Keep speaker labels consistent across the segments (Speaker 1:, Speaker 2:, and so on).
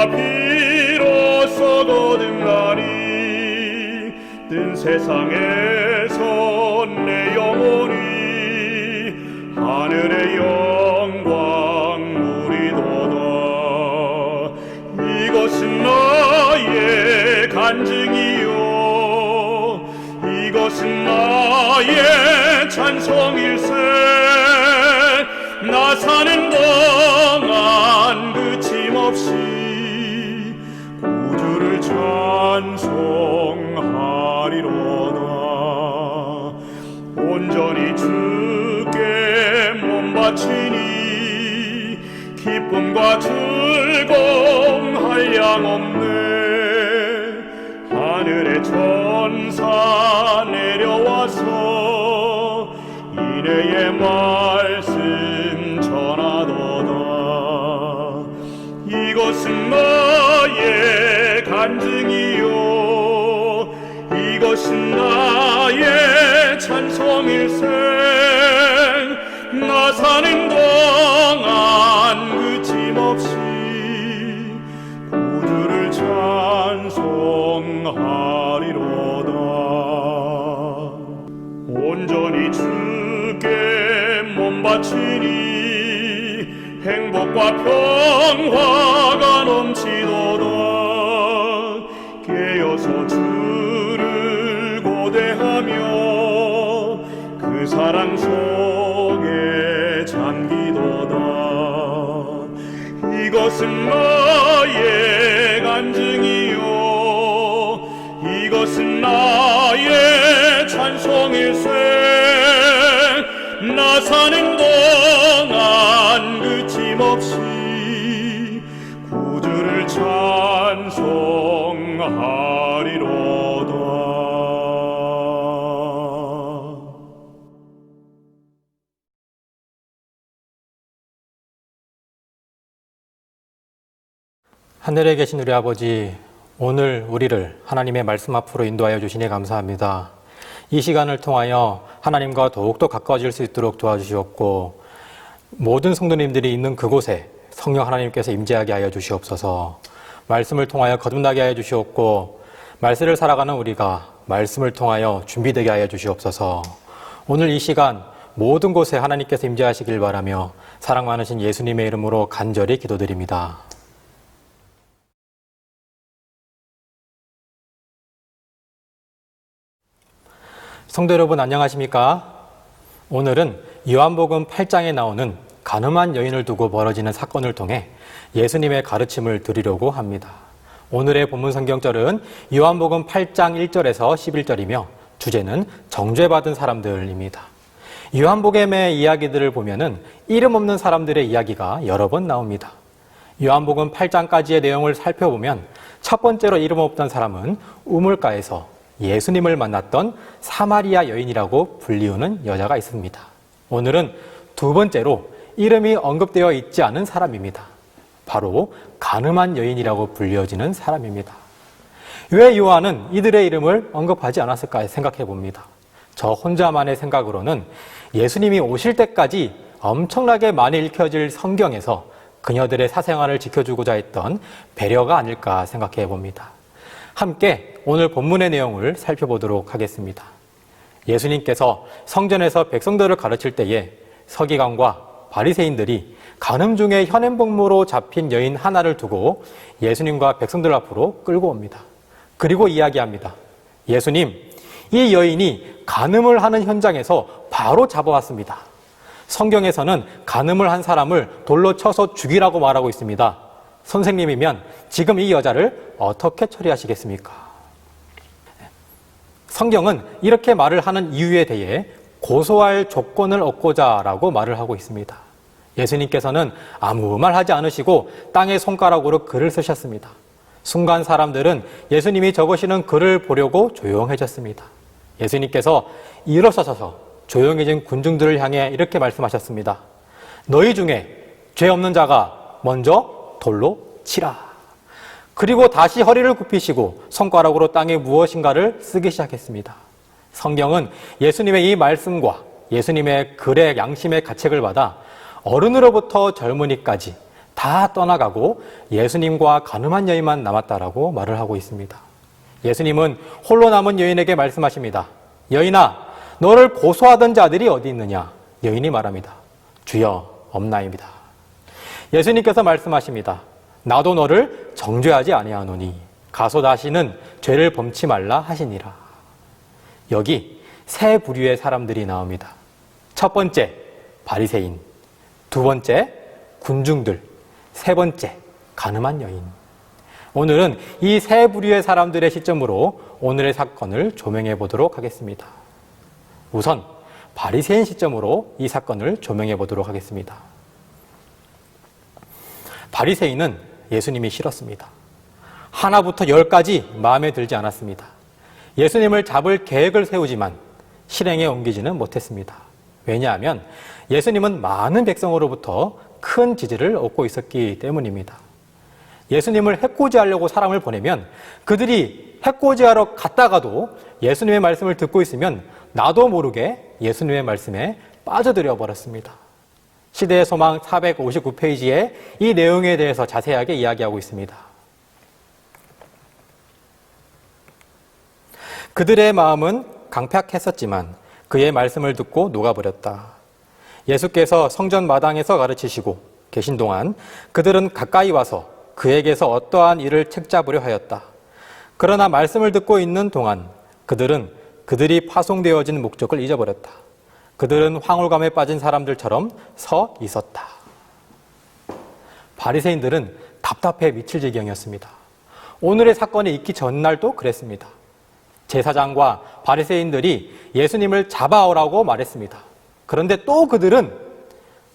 Speaker 1: 비로소 거듭나니 뜬 세상에서 내 영혼이 하늘의 영광 누리도다. 이것은 나의 간증이요 이것은 나의 찬송일세. 나 사는 동안 그침없이 구주를 찬송하리로다. 온전히 주께 몸 바치니 기쁨과 즐거움 한량없네. 하늘의 천사 내려와서 이내의 말씀 전하도다. 이것은 나의 간증이요 이것은 나의 찬송일세. 나 사는 동안 그침없이 구주를 찬송하리로다. 온전히 주께 몸 바치니 행복과 평화가 넘치도다. 깨어서 주를 고대하며 그 사랑 속에 잠기도다. 이것은 나의 간증이요 이것은 나의 찬송일세. 나 사는 동안 그침없이 구주를 찬송하리로다.
Speaker 2: 하늘에 계신 우리 아버지, 오늘 우리를 하나님의 말씀 앞으로 인도하여 주시니 감사합니다. 이 시간을 통하여 하나님과 더욱더 가까워질 수 있도록 도와주시옵고 모든 성도님들이 있는 그곳에 성령 하나님께서 임재하게 하여 주시옵소서. 말씀을 통하여 거듭나게 하여 주시옵고 말씀을 살아가는 우리가 말씀을 통하여 준비되게 하여 주시옵소서. 오늘 이 시간 모든 곳에 하나님께서 임재하시길 바라며 사랑 많으신 예수님의 이름으로 간절히 기도드립니다. 성도 여러분 안녕하십니까? 오늘은 요한복음 8장에 나오는 가늠한 여인을 두고 벌어지는 사건을 통해 예수님의 가르침을 드리려고 합니다. 오늘의 본문 성경절은 요한복음 8장 1절에서 11절이며 주제는 정죄받은 사람들입니다. 요한복음의 이야기들을 보면은 이름 없는 사람들의 이야기가 여러 번 나옵니다. 요한복음 8장까지의 내용을 살펴보면 첫 번째로 이름 없던 사람은 우물가에서 예수님을 만났던 사마리아 여인이라고 불리우는 여자가 있습니다. 오늘은 두 번째로 이름이 언급되어 있지 않은 사람입니다. 바로 가늠한 여인이라고 불려지는 사람입니다. 왜 요한은 이들의 이름을 언급하지 않았을까 생각해 봅니다. 저 혼자만의 생각으로는 예수님이 오실 때까지 엄청나게 많이 읽혀질 성경에서 그녀들의 사생활을 지켜주고자 했던 배려가 아닐까 생각해 봅니다. 함께 오늘 본문의 내용을 살펴보도록 하겠습니다. 예수님께서 성전에서 백성들을 가르칠 때에 서기관과 바리새인들이 간음 중에 현행복무로 잡힌 여인 하나를 두고 예수님과 백성들 앞으로 끌고 옵니다. 그리고 이야기합니다. 예수님, 이 여인이 간음을 하는 현장에서 바로 잡아왔습니다. 성경에서는 간음을 한 사람을 돌로 쳐서 죽이라고 말하고 있습니다. 선생님이면 지금 이 여자를 어떻게 처리하시겠습니까? 성경은 이렇게 말을 하는 이유에 대해 고소할 조건을 얻고자 라고 말을 하고 있습니다. 예수님께서는 아무 말 하지 않으시고 땅에 손가락으로 글을 쓰셨습니다. 순간 사람들은 예수님이 적으시는 글을 보려고 조용해졌습니다. 예수님께서 일어서셔서 조용해진 군중들을 향해 이렇게 말씀하셨습니다. 너희 중에 죄 없는 자가 먼저 돌로 치라. 그리고 다시 허리를 굽히시고 손가락으로 땅에 무엇인가를 쓰기 시작했습니다. 성경은 예수님의 이 말씀과 예수님의 글의 양심의 가책을 받아 어른으로부터 젊은이까지 다 떠나가고 예수님과 가늠한 여인만 남았다라고 말을 하고 있습니다. 예수님은 홀로 남은 여인에게 말씀하십니다. 여인아, 너를 고소하던 자들이 어디 있느냐? 여인이 말합니다. 주여, 없나이다. 예수님께서 말씀하십니다. 나도 너를 정죄하지 아니하노니 가서 다시는 죄를 범치 말라 하시니라. 여기 세 부류의 사람들이 나옵니다. 첫 번째, 바리새인. 두 번째, 군중들. 세 번째, 가늠한 여인. 오늘은 이 세 부류의 사람들의 시점으로 오늘의 사건을 조명해 보도록 하겠습니다. 우선 바리새인 시점으로 이 사건을 조명해 보도록 하겠습니다. 바리새인은 예수님이 싫었습니다. 하나부터 10까지 마음에 들지 않았습니다. 예수님을 잡을 계획을 세우지만 실행에 옮기지는 못했습니다. 왜냐하면 예수님은 많은 백성으로부터 큰 지지를 얻고 있었기 때문입니다. 예수님을 해코지하려고 사람을 보내면 그들이 해코지하러 갔다가도 예수님의 말씀을 듣고 있으면 나도 모르게 예수님의 말씀에 빠져들어 버렸습니다. 시대의 소망 459페이지에 이 내용에 대해서 자세하게 이야기하고 있습니다. 그들의 마음은 강팍했었지만 그의 말씀을 듣고 녹아버렸다. 예수께서 성전 마당에서 가르치시고 계신 동안 그들은 가까이 와서 그에게서 어떠한 일을 책잡으려 하였다. 그러나 말씀을 듣고 있는 동안 그들은 그들이 파송되어진 목적을 잊어버렸다. 그들은 황홀감에 빠진 사람들처럼 서 있었다. 바리새인들은 답답해 미칠 지경이었습니다. 오늘의 사건이 있기 전날도 그랬습니다. 제사장과 바리새인들이 예수님을 잡아오라고 말했습니다. 그런데 또 그들은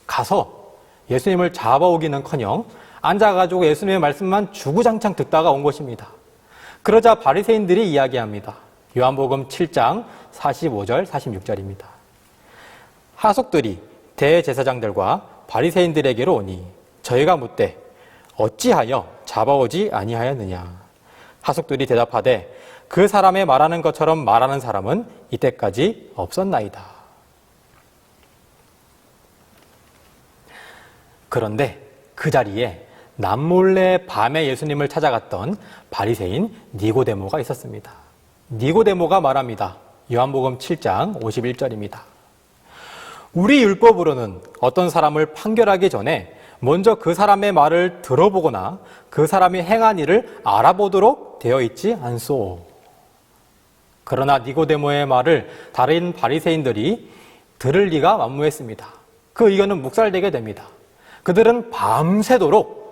Speaker 2: 가서 예수님을 잡아오기는커녕 앉아가지고 예수님의 말씀만 주구장창 듣다가 온 것입니다. 그러자 바리새인들이 이야기합니다. 요한복음 7장 45절 46절입니다. 하속들이 대제사장들과 바리새인들에게로 오니 저희가 묻되 어찌하여 잡아오지 아니하였느냐. 하속들이 대답하되 그 사람의 말하는 것처럼 말하는 사람은 이때까지 없었나이다. 그런데 그 자리에 남몰래 밤에 예수님을 찾아갔던 바리새인 니고데모가 있었습니다. 니고데모가 말합니다. 요한복음 7장 51절입니다. 우리 율법으로는 어떤 사람을 판결하기 전에 먼저 그 사람의 말을 들어보거나 그 사람이 행한 일을 알아보도록 되어 있지 않소. 그러나 니고데모의 말을 다른 바리새인들이 들을 리가 만무했습니다. 그 의견은 묵살되게 됩니다. 그들은 밤새도록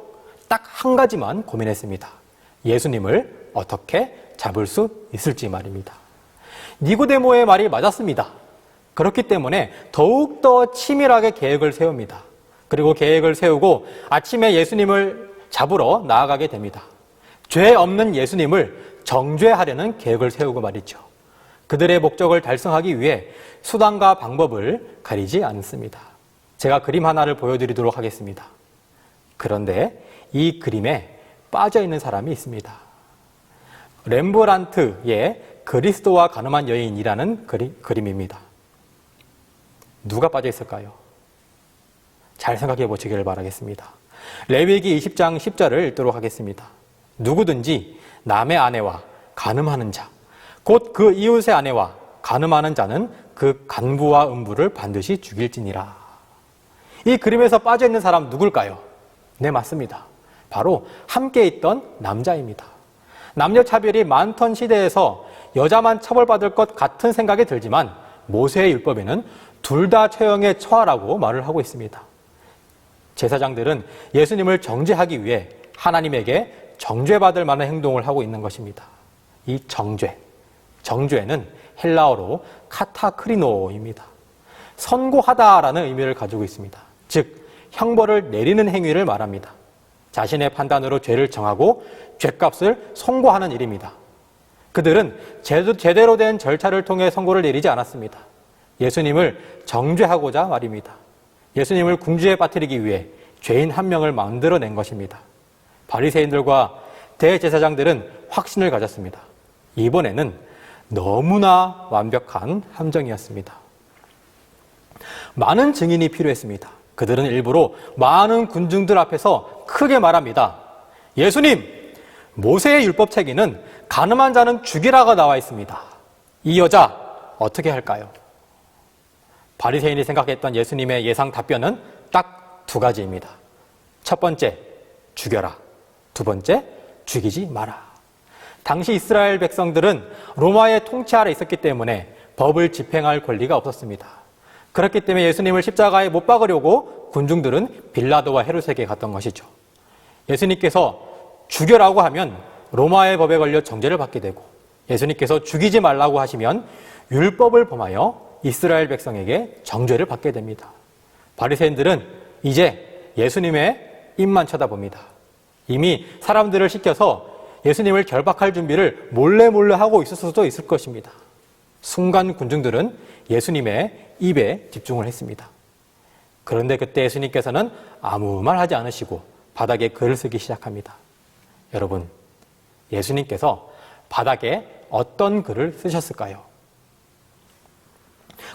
Speaker 2: 딱 한 가지만 고민했습니다. 예수님을 어떻게 잡을 수 있을지 말입니다. 니고데모의 말이 맞았습니다. 그렇기 때문에 더욱더 치밀하게 계획을 세웁니다. 그리고 계획을 세우고 아침에 예수님을 잡으러 나아가게 됩니다. 죄 없는 예수님을 정죄하려는 계획을 세우고 말이죠. 그들의 목적을 달성하기 위해 수단과 방법을 가리지 않습니다. 제가 그림 하나를 보여드리도록 하겠습니다. 그런데 이 그림에 빠져있는 사람이 있습니다. 렘브란트의 그리스도와 가늠한 여인이라는 그림입니다. 누가 빠져있을까요? 잘 생각해 보시기를 바라겠습니다. 레위기 20장 10절을 읽도록 하겠습니다. 누구든지 남의 아내와 간음하는 자, 곧 그 이웃의 아내와 간음하는 자는 그 간부와 음부를 반드시 죽일지니라. 이 그림에서 빠져있는 사람 누굴까요? 네, 맞습니다. 바로 함께 있던 남자입니다. 남녀 차별이 많던 시대에서 여자만 처벌받을 것 같은 생각이 들지만 모세의 율법에는 둘 다 처형에 처하라고 말을 하고 있습니다. 제사장들은 예수님을 정죄하기 위해 하나님에게 정죄받을 만한 행동을 하고 있는 것입니다. 이 정죄는 헬라어로 카타크리노입니다. 선고하다라는 의미를 가지고 있습니다. 즉 형벌을 내리는 행위를 말합니다. 자신의 판단으로 죄를 정하고 죄값을 선고하는 일입니다. 그들은 제대로 된 절차를 통해 선고를 내리지 않았습니다. 예수님을 정죄하고자 말입니다. 예수님을 궁지에 빠뜨리기 위해 죄인 한 명을 만들어낸 것입니다. 바리새인들과 대제사장들은 확신을 가졌습니다. 이번에는 너무나 완벽한 함정이었습니다. 많은 증인이 필요했습니다. 그들은 일부러 많은 군중들 앞에서 크게 말합니다. 예수님, 모세의 율법책에는 가늠한 자는 죽이라고 나와 있습니다. 이 여자 어떻게 할까요? 바리새인이 생각했던 예수님의 예상 답변은 딱 두 가지입니다. 첫 번째, 죽여라. 두 번째, 죽이지 마라. 당시 이스라엘 백성들은 로마의 통치 아래 있었기 때문에 법을 집행할 권리가 없었습니다. 그렇기 때문에 예수님을 십자가에 못 박으려고 군중들은 빌라도와 헤롯에게 갔던 것이죠. 예수님께서 죽여라고 하면 로마의 법에 걸려 정죄를 받게 되고, 예수님께서 죽이지 말라고 하시면 율법을 범하여 이스라엘 백성에게 정죄를 받게 됩니다. 바리새인들은 이제 예수님의 입만 쳐다봅니다. 이미 사람들을 시켜서 예수님을 결박할 준비를 몰래 하고 있을 수도 있을 것입니다. 순간 군중들은 예수님의 입에 집중을 했습니다. 그런데 그때 예수님께서는 아무 말 하지 않으시고 바닥에 글을 쓰기 시작합니다. 여러분, 예수님께서 바닥에 어떤 글을 쓰셨을까요?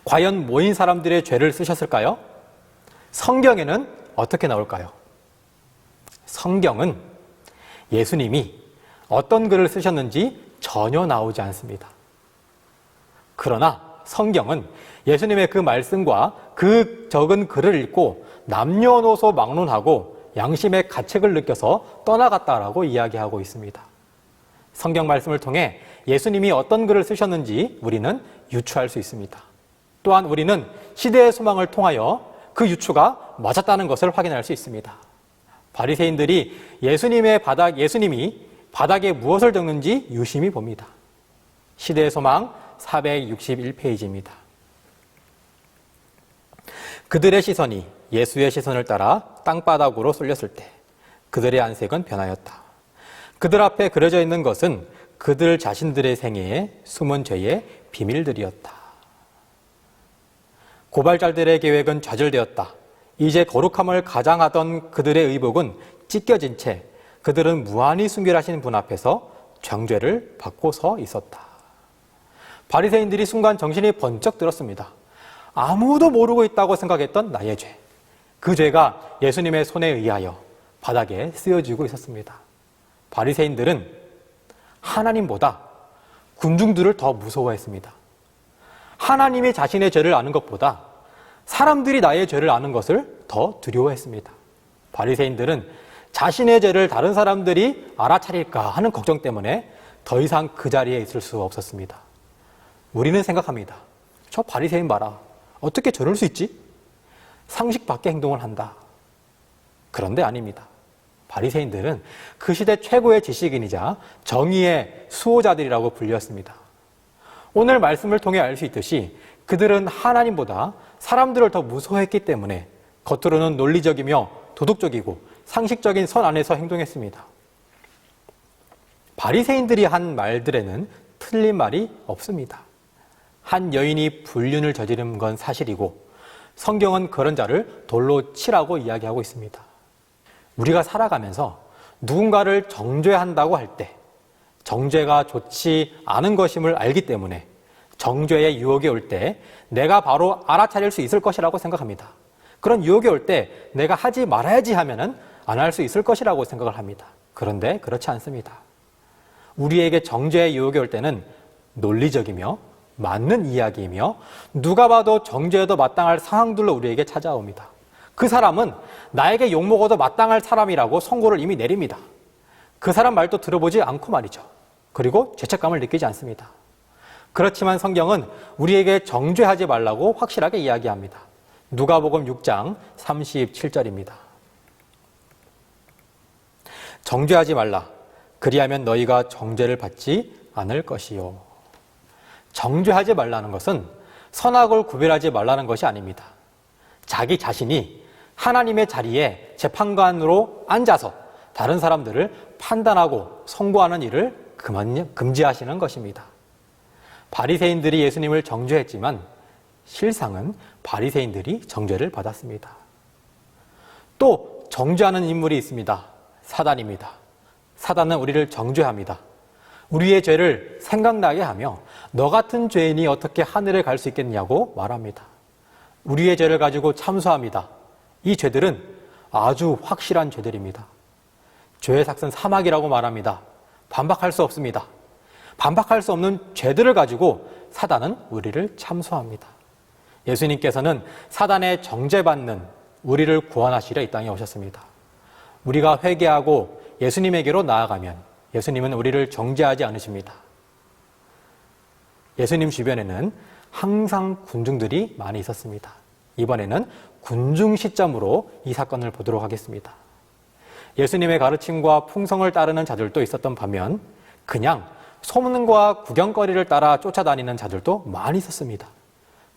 Speaker 2: 과연 모인 사람들의 죄를 쓰셨을까요? 성경에는 어떻게 나올까요? 성경은 예수님이 어떤 글을 쓰셨는지 전혀 나오지 않습니다. 그러나 성경은 예수님의 그 말씀과 그 적은 글을 읽고 남녀노소 막론하고 양심의 가책을 느껴서 떠나갔다라고 이야기하고 있습니다. 성경 말씀을 통해 예수님이 어떤 글을 쓰셨는지 우리는 유추할 수 있습니다. 또한 우리는 시대의 소망을 통하여 그 유추가 맞았다는 것을 확인할 수 있습니다. 바리새인들이 예수님이 바닥에 무엇을 적는지 유심히 봅니다. 시대의 소망 461페이지입니다. 그들의 시선이 예수의 시선을 따라 땅바닥으로 쏠렸을 때 그들의 안색은 변하였다. 그들 앞에 그려져 있는 것은 그들 자신들의 생애의 숨은 죄의 비밀들이었다. 고발자들의 계획은 좌절되었다. 이제 거룩함을 가장하던 그들의 의복은 찢겨진 채 그들은 무한히 순결하신 분 앞에서 정죄를 받고 서 있었다. 바리새인들이 순간 정신이 번쩍 들었습니다. 아무도 모르고 있다고 생각했던 나의 죄, 그 죄가 예수님의 손에 의하여 바닥에 쓰여지고 있었습니다. 바리새인들은 하나님보다 군중들을 더 무서워했습니다. 하나님이 자신의 죄를 아는 것보다 사람들이 나의 죄를 아는 것을 더 두려워했습니다. 바리새인들은 자신의 죄를 다른 사람들이 알아차릴까 하는 걱정 때문에 더 이상 그 자리에 있을 수 없었습니다. 우리는 생각합니다. 저 바리새인 봐라. 어떻게 저럴 수 있지? 상식 밖의 행동을 한다. 그런데 아닙니다. 바리새인들은 그 시대 최고의 지식인이자 정의의 수호자들이라고 불렸습니다. 오늘 말씀을 통해 알 수 있듯이 그들은 하나님보다 사람들을 더 무서워했기 때문에 겉으로는 논리적이며 도덕적이고 상식적인 선 안에서 행동했습니다. 바리새인들이 한 말들에는 틀린 말이 없습니다. 한 여인이 불륜을 저지른 건 사실이고 성경은 그런 자를 돌로 치라고 이야기하고 있습니다. 우리가 살아가면서 누군가를 정죄한다고 할 때 정죄가 좋지 않은 것임을 알기 때문에 정죄의 유혹이 올 때 내가 바로 알아차릴 수 있을 것이라고 생각합니다. 그런 유혹이 올 때 내가 하지 말아야지 하면은 안 할 수 있을 것이라고 생각을 합니다. 그런데 그렇지 않습니다. 우리에게 정죄의 유혹이 올 때는 논리적이며 맞는 이야기이며 누가 봐도 정죄에도 마땅할 상황들로 우리에게 찾아옵니다. 그 사람은 나에게 욕먹어도 마땅할 사람이라고 선고를 이미 내립니다. 그 사람 말도 들어보지 않고 말이죠. 그리고 죄책감을 느끼지 않습니다. 그렇지만 성경은 우리에게 정죄하지 말라고 확실하게 이야기합니다. 누가복음 6장 37절입니다. 정죄하지 말라. 그리하면 너희가 정죄를 받지 않을 것이요. 정죄하지 말라는 것은 선악을 구별하지 말라는 것이 아닙니다. 자기 자신이 하나님의 자리에 재판관으로 앉아서 다른 사람들을 판단하고 선고하는 일을 금지하시는 것입니다. 바리새인들이 예수님을 정죄했지만 실상은 바리새인들이 정죄를 받았습니다. 또 정죄하는 인물이 있습니다. 사단입니다. 사단은 우리를 정죄합니다. 우리의 죄를 생각나게 하며 너 같은 죄인이 어떻게 하늘에 갈 수 있겠냐고 말합니다. 우리의 죄를 가지고 참소합니다. 이 죄들은 아주 확실한 죄들입니다. 죄의 삭은 사막이라고 말합니다. 반박할 수 없습니다. 반박할 수 없는 죄들을 가지고 사단은 우리를 참소합니다. 예수님께서는 사단의 정죄받는 우리를 구원하시려 이 땅에 오셨습니다. 우리가 회개하고 예수님에게로 나아가면 예수님은 우리를 정죄하지 않으십니다. 예수님 주변에는 항상 군중들이 많이 있었습니다. 이번에는 군중 시점으로 이 사건을 보도록 하겠습니다. 예수님의 가르침과 풍성을 따르는 자들도 있었던 반면 그냥 소문과 구경거리를 따라 쫓아다니는 자들도 많이 있었습니다.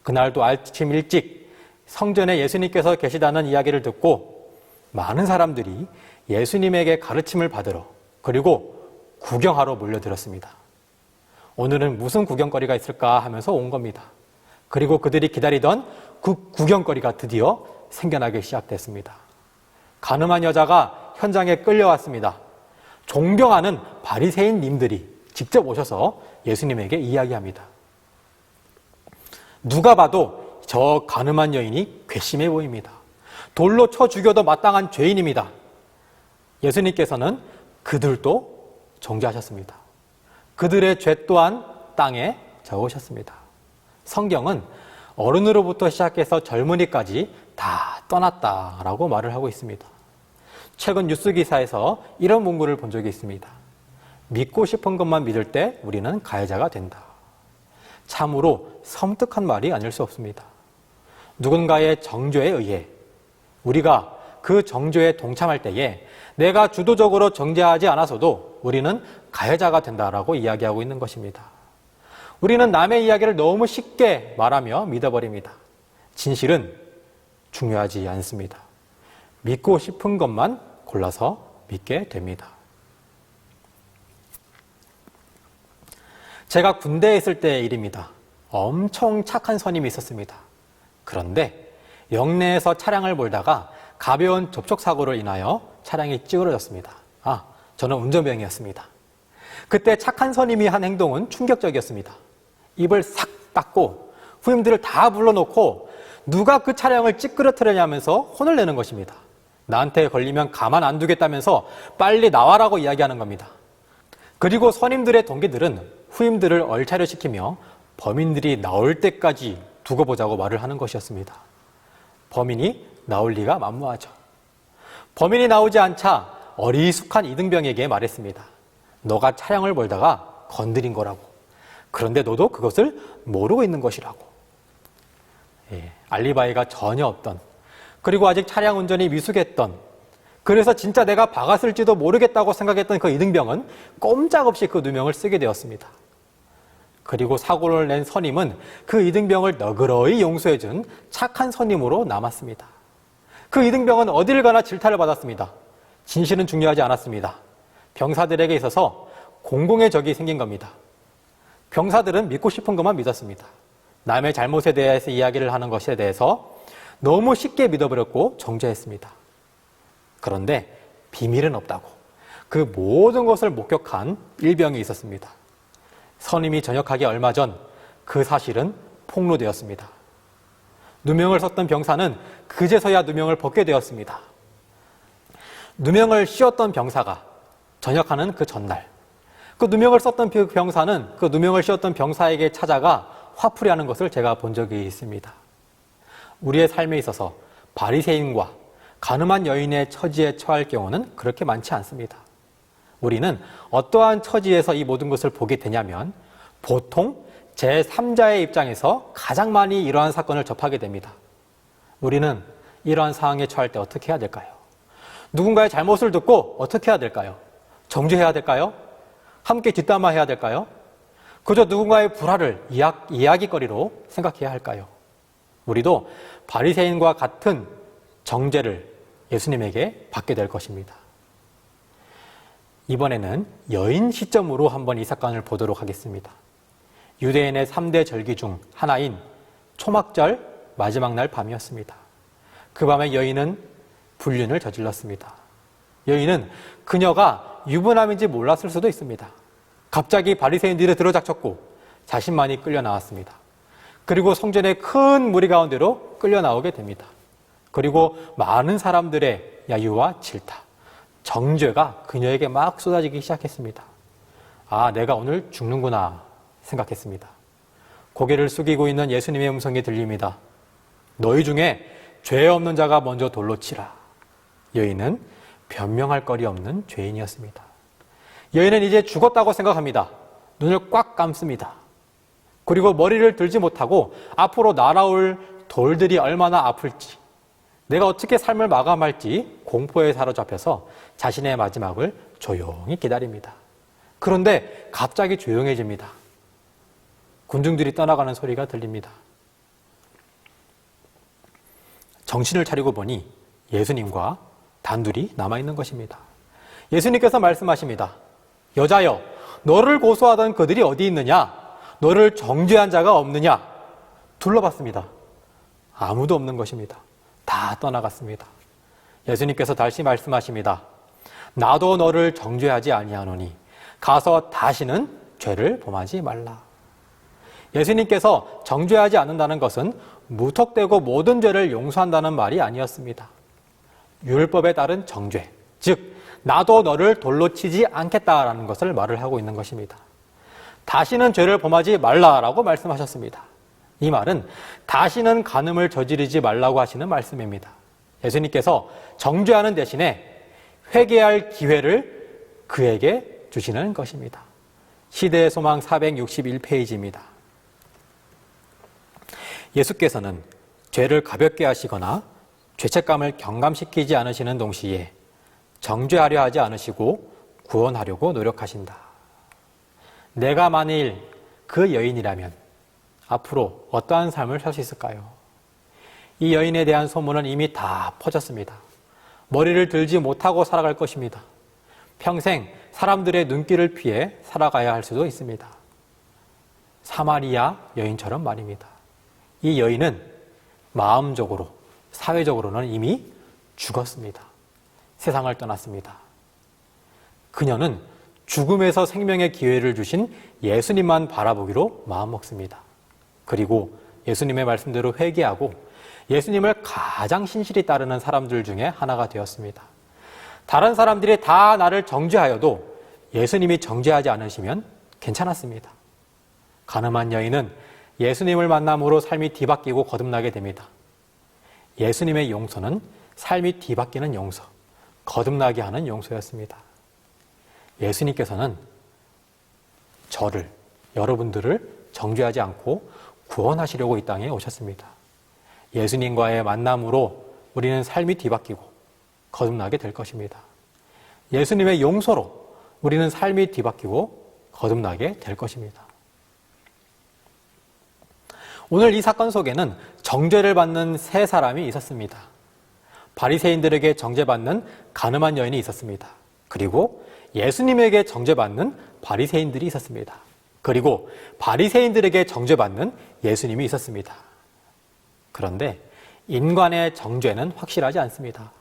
Speaker 2: 그날도 아침 일찍 성전에 예수님께서 계시다는 이야기를 듣고 많은 사람들이 예수님에게 가르침을 받으러 그리고 구경하러 몰려들었습니다. 오늘은 무슨 구경거리가 있을까 하면서 온 겁니다. 그리고 그들이 기다리던 그 구경거리가 드디어 생겨나기 시작됐습니다. 가늠한 여자가 현장에 끌려왔습니다. 존경하는 바리새인님들이 직접 오셔서 예수님에게 이야기합니다. 누가 봐도 저 가늠한 여인이 괘씸해 보입니다. 돌로 쳐 죽여도 마땅한 죄인입니다. 예수님께서는 그들도 정죄하셨습니다. 그들의 죄 또한 땅에 적으셨습니다. 성경은 어른으로부터 시작해서 젊은이까지 다 떠났다라고 말을 하고 있습니다. 최근 뉴스 기사에서 이런 문구를 본 적이 있습니다. 믿고 싶은 것만 믿을 때 우리는 가해자가 된다. 참으로 섬뜩한 말이 아닐 수 없습니다. 누군가의 정죄에 의해 우리가 그 정죄에 동참할 때에 내가 주도적으로 정죄하지 않아서도 우리는 가해자가 된다라고 이야기하고 있는 것입니다. 우리는 남의 이야기를 너무 쉽게 말하며 믿어버립니다. 진실은 중요하지 않습니다. 믿고 싶은 것만 골라서 믿게 됩니다. 제가 군대에 있을 때의 일입니다. 엄청 착한 선임이 있었습니다. 그런데 영내에서 차량을 몰다가 가벼운 접촉사고를 인하여 차량이 찌그러졌습니다. 저는 운전병이었습니다. 그때 착한 선임이 한 행동은 충격적이었습니다. 입을 싹 닫고 후임들을 다 불러놓고 누가 그 차량을 찌그러뜨리냐면서 혼을 내는 것입니다. 나한테 걸리면 가만 안 두겠다면서 빨리 나와라고 이야기하는 겁니다. 그리고 선임들의 동기들은 후임들을 얼차려 시키며 범인들이 나올 때까지 두고 보자고 말을 하는 것이었습니다. 범인이 나올 리가 만무하죠. 범인이 나오지 않자 어리숙한 이등병에게 말했습니다. 너가 차량을 몰다가 건드린 거라고. 그런데 너도 그것을 모르고 있는 것이라고. 알리바이가 전혀 없던, 그리고 아직 차량 운전이 미숙했던, 그래서 진짜 내가 박았을지도 모르겠다고 생각했던 그 이등병은 꼼짝없이 그 누명을 쓰게 되었습니다. 그리고 사고를 낸 선임은 그 이등병을 너그러이 용서해준 착한 선임으로 남았습니다. 그 이등병은 어딜 가나 질타를 받았습니다. 진실은 중요하지 않았습니다. 병사들에게 있어서 공공의 적이 생긴 겁니다. 병사들은 믿고 싶은 것만 믿었습니다. 남의 잘못에 대해서 이야기를 하는 것에 대해서 너무 쉽게 믿어버렸고 정죄했습니다. 그런데 비밀은 없다고 그 모든 것을 목격한 일병이 있었습니다. 선임이 전역하기 얼마 전 그 사실은 폭로되었습니다. 누명을 썼던 병사는 그제서야 누명을 벗게 되었습니다. 누명을 씌웠던 병사가 전역하는 그 전날, 그 누명을 썼던 병사는 그 누명을 씌웠던 병사에게 찾아가 화풀이하는 것을 제가 본 적이 있습니다. 우리의 삶에 있어서 바리새인과 가늠한 여인의 처지에 처할 경우는 그렇게 많지 않습니다. 우리는 어떠한 처지에서 이 모든 것을 보게 되냐면 보통 제3자의 입장에서 가장 많이 이러한 사건을 접하게 됩니다. 우리는 이러한 상황에 처할 때 어떻게 해야 될까요? 누군가의 잘못을 듣고 어떻게 해야 될까요? 정죄해야 될까요? 함께 뒷담화해야 될까요? 그저 누군가의 불화를 이야기거리로 생각해야 할까요? 우리도 바리새인과 같은 정죄를 예수님에게 받게 될 것입니다. 이번에는 여인 시점으로 한번 이 사건을 보도록 하겠습니다. 유대인의 3대 절기 중 하나인 초막절 마지막 날 밤이었습니다. 그 밤에 여인은 불륜을 저질렀습니다. 여인은 그녀가 유부남인지 몰랐을 수도 있습니다. 갑자기 바리새인들이 들어닥쳤고 자신만이 끌려 나왔습니다. 그리고 성전의 큰 무리 가운데로 끌려 나오게 됩니다. 그리고 많은 사람들의 야유와 질타, 정죄가 그녀에게 막 쏟아지기 시작했습니다. 아, 내가 오늘 죽는구나 생각했습니다. 고개를 숙이고 있는 예수님의 음성이 들립니다. 너희 중에 죄 없는 자가 먼저 돌로 치라. 여인은 변명할 거리 없는 죄인이었습니다. 여인은 이제 죽었다고 생각합니다. 눈을 꽉 감습니다. 그리고 머리를 들지 못하고 앞으로 날아올 돌들이 얼마나 아플지, 내가 어떻게 삶을 마감할지 공포에 사로잡혀서 자신의 마지막을 조용히 기다립니다. 그런데 갑자기 조용해집니다. 군중들이 떠나가는 소리가 들립니다. 정신을 차리고 보니 예수님과 단둘이 남아있는 것입니다. 예수님께서 말씀하십니다. 여자여, 너를 고소하던 그들이 어디 있느냐? 너를 정죄한 자가 없느냐? 둘러봤습니다. 아무도 없는 것입니다. 다 떠나갔습니다. 예수님께서 다시 말씀하십니다. 나도 너를 정죄하지 아니하노니 가서 다시는 죄를 범하지 말라. 예수님께서 정죄하지 않는다는 것은 무턱대고 모든 죄를 용서한다는 말이 아니었습니다. 율법에 따른 정죄, 즉 나도 너를 돌로 치지 않겠다라는 것을 말을 하고 있는 것입니다. 다시는 죄를 범하지 말라라고 말씀하셨습니다. 이 말은 다시는 간음을 저지르지 말라고 하시는 말씀입니다. 예수님께서 정죄하는 대신에 회개할 기회를 그에게 주시는 것입니다. 시대의 소망 461페이지입니다. 예수께서는 죄를 가볍게 하시거나 죄책감을 경감시키지 않으시는 동시에 정죄하려 하지 않으시고 구원하려고 노력하신다. 내가 만일 그 여인이라면 앞으로 어떠한 삶을 살 수 있을까요? 이 여인에 대한 소문은 이미 다 퍼졌습니다. 머리를 들지 못하고 살아갈 것입니다. 평생 사람들의 눈길을 피해 살아가야 할 수도 있습니다. 사마리아 여인처럼 말입니다. 이 여인은 마음적으로, 사회적으로는 이미 죽었습니다. 세상을 떠났습니다. 그녀는 죽음에서 생명의 기회를 주신 예수님만 바라보기로 마음먹습니다. 그리고 예수님의 말씀대로 회개하고 예수님을 가장 신실히 따르는 사람들 중에 하나가 되었습니다. 다른 사람들이 다 나를 정죄하여도 예수님이 정죄하지 않으시면 괜찮았습니다. 가늠한 여인은 예수님을 만남으로 삶이 뒤바뀌고 거듭나게 됩니다. 예수님의 용서는 삶이 뒤바뀌는 용서, 거듭나게 하는 용서였습니다. 예수님께서는 저를, 여러분들을 정죄하지 않고 구원하시려고 이 땅에 오셨습니다. 예수님과의 만남으로 우리는 삶이 뒤바뀌고 거듭나게 될 것입니다. 예수님의 용서로 우리는 삶이 뒤바뀌고 거듭나게 될 것입니다. 오늘 이 사건 속에는 정죄를 받는 세 사람이 있었습니다. 바리새인들에게 정죄받는 가늠한 여인이 있었습니다. 그리고 예수님에게 정죄받는 바리새인들이 있었습니다. 그리고 바리새인들에게 정죄받는 예수님이 있었습니다. 그런데 인간의 정죄는 확실하지 않습니다.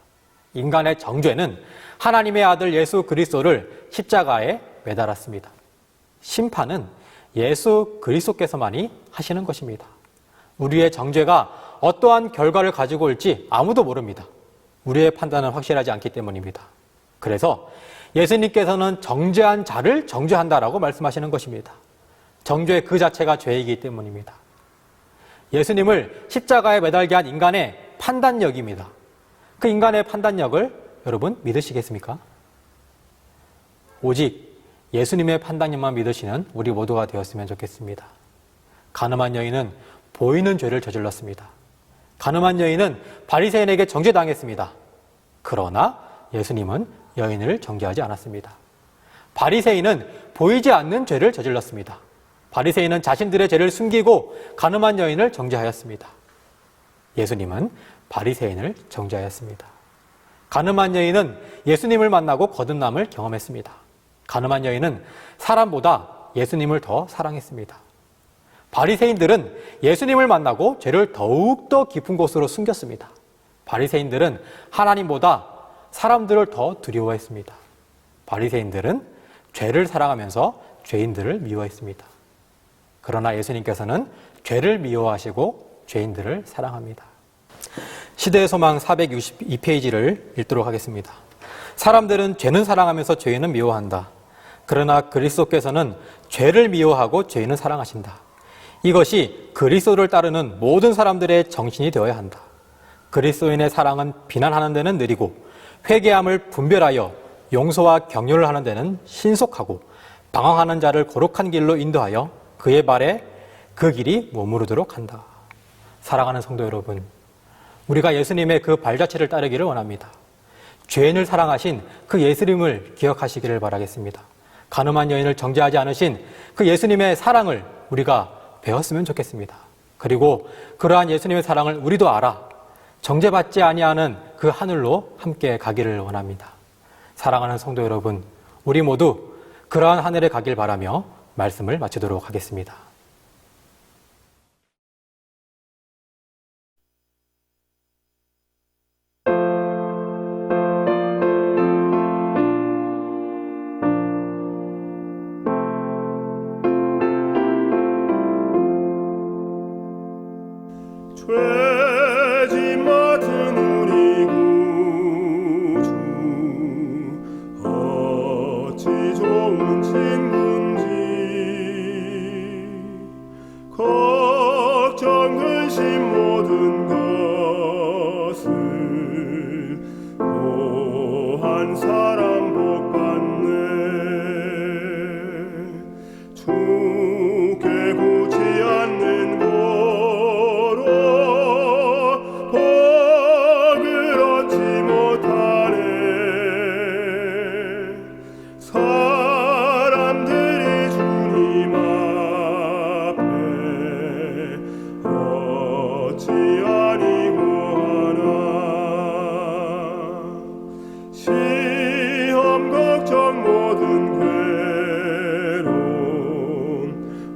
Speaker 2: 인간의 정죄는 하나님의 아들 예수 그리스도를 십자가에 매달았습니다. 심판은 예수 그리스도께서만이 하시는 것입니다. 우리의 정죄가 어떠한 결과를 가지고 올지 아무도 모릅니다. 우리의 판단은 확실하지 않기 때문입니다. 그래서 예수님께서는 정죄한 자를 정죄한다라고 말씀하시는 것입니다. 정죄 그 자체가 죄이기 때문입니다. 예수님을 십자가에 매달게 한 인간의 판단력입니다. 그 인간의 판단력을 여러분 믿으시겠습니까? 오직 예수님의 판단력만 믿으시는 우리 모두가 되었으면 좋겠습니다. 가늠한 여인은 보이는 죄를 저질렀습니다. 가늠한 여인은 바리새인에게 정죄당했습니다. 그러나 예수님은 여인을 정죄하지 않았습니다. 바리새인은 보이지 않는 죄를 저질렀습니다. 바리새인은 자신들의 죄를 숨기고 가늠한 여인을 정죄하였습니다. 예수님은 바리새인을 정죄하였습니다. 가늠한 여인은 예수님을 만나고 거듭남을 경험했습니다. 가늠한 여인은 사람보다 예수님을 더 사랑했습니다. 바리새인들은 예수님을 만나고 죄를 더욱더 깊은 곳으로 숨겼습니다. 바리새인들은 하나님보다 사람들을 더 두려워했습니다. 바리새인들은 죄를 사랑하면서 죄인들을 미워했습니다. 그러나 예수님께서는 죄를 미워하시고 죄인들을 사랑합니다. 시대의 소망 462페이지를 읽도록 하겠습니다. 사람들은 죄는 사랑하면서 죄인은 미워한다. 그러나 그리스도께서는 죄를 미워하고 죄인은 사랑하신다. 이것이 그리스도를 따르는 모든 사람들의 정신이 되어야 한다. 그리스도인의 사랑은 비난하는 데는 느리고 회개함을 분별하여 용서와 격려를 하는 데는 신속하고 방황하는 자를 거룩한 길로 인도하여 그의 발에 그 길이 머무르도록 한다. 사랑하는 성도 여러분, 우리가 예수님의 그 발자취를 따르기를 원합니다. 죄인을 사랑하신 그 예수님을 기억하시기를 바라겠습니다. 간음한 여인을 정죄하지 않으신 그 예수님의 사랑을 우리가 배웠으면 좋겠습니다. 그리고 그러한 예수님의 사랑을 우리도 알아 정죄받지 아니하는 그 하늘로 함께 가기를 원합니다. 사랑하는 성도 여러분, 우리 모두 그러한 하늘에 가길 바라며 말씀을 마치도록 하겠습니다.
Speaker 1: 죄짐 맡은 우리 구주 어찌 좋은 친구인지 걱정 근심 모든 것을 고한 사람 복 받네 주께 굳지 않는 복을 얻지 못하네 사람들이 주님 앞에 어찌 아니고 하나 시험 걱정 모든 괴로움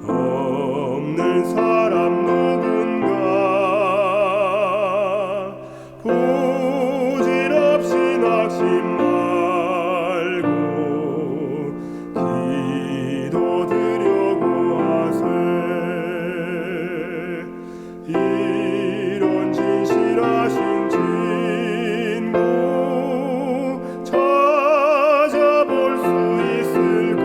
Speaker 1: 없는 사람 누군가 부질없이 낙심 말고 기도드려고 하세 이런 진실하신 친구 찾아볼 수 있을까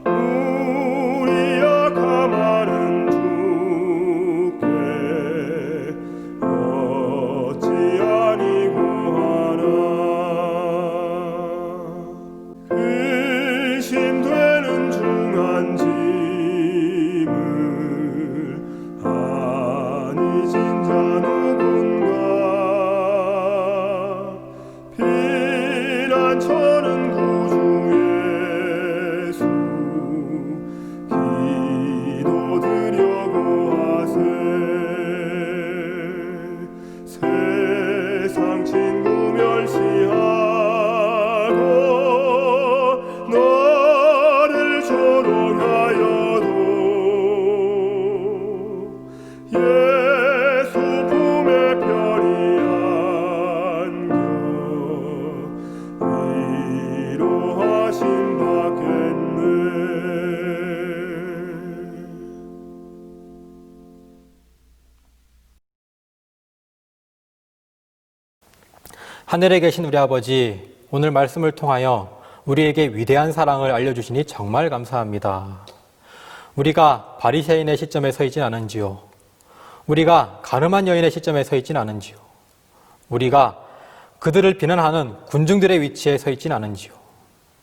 Speaker 1: 우리 약함하는 주께 어찌 아니고 하나 근심되는 중한 짐을 아니 진자 누군가 피난처는 구주 예수 기도드려고 하세 세상 친구 멸시하고 너를 조롱하여도 예수 품에 편히 안겨 위로하심 받겠네
Speaker 2: 하늘에 계신 우리 아버지, 오늘 말씀을 통하여 우리에게 위대한 사랑을 알려주시니 정말 감사합니다. 우리가 바리새인의 시점에 서 있진 않은지요. 우리가 가늠한 여인의 시점에 서 있진 않은지요. 우리가 그들을 비난하는 군중들의 위치에 서 있진 않은지요.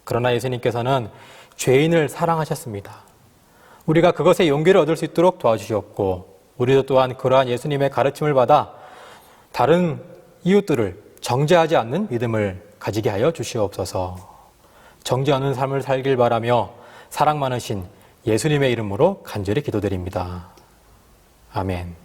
Speaker 2: 그러나 예수님께서는 죄인을 사랑하셨습니다. 우리가 그것에 용기를 얻을 수 있도록 도와주시옵고 우리도 또한 그러한 예수님의 가르침을 받아 다른 이웃들을 정죄하지 않는 믿음을 가지게 하여 주시옵소서. 정죄 없는 삶을 살길 바라며 사랑 많으신 예수님의 이름으로 간절히 기도드립니다. 아멘.